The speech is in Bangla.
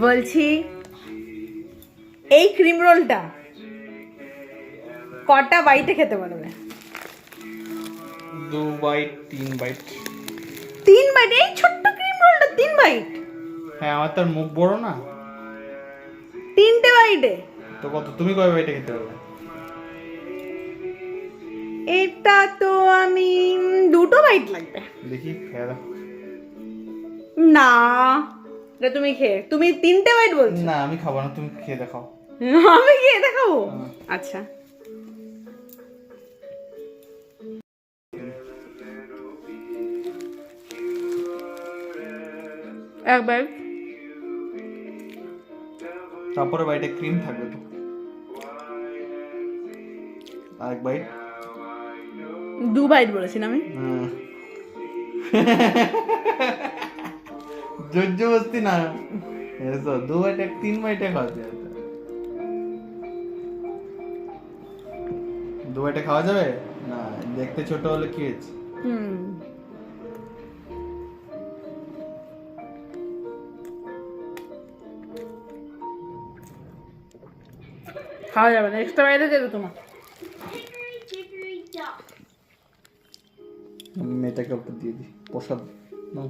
বলছি এই ক্রিম রোলটা কটা বাইটে খেতে পারবে? 2 বাইট 3 বাইট। 3 বাইট? এই ছোট্ট ক্রিম রোলটা 3 বাইট? হ্যাঁ, আমার তার মুখ বড় না। 3টে বাইটে? তো কত, তুমি কয় বাইটে খেতে পারবে? এটা তো আমি 2টো বাইট লাগবে। দেখি খেয়ে দাও। না, এটা তুমি খেয়ে, তুমি 3টে বাইট বলছো। না, আমি খাবো না, তুমি খেয়ে দেখাও। আমি খেয়ে দেখাবো? আচ্ছা, একবার। তারপরে বাইটে ক্রিম থাকবে তো। আরেক বাইট। 2 বাইট বলেছি না আমি? জোর জবরদস্তি না, এসো 2 বাইটে 3 বাইটে খাওয়াতে হবে। 2 বাইটে খাওয়া যাবে না? দেখতে ছোট হলে কি হয়েছে? খাওয়া যাবে না, এক্সট্রা বাইরে দেবে তোমার। আমি মেয়েটাকে উপর দিয়ে দিই প্রসাদ। নাও।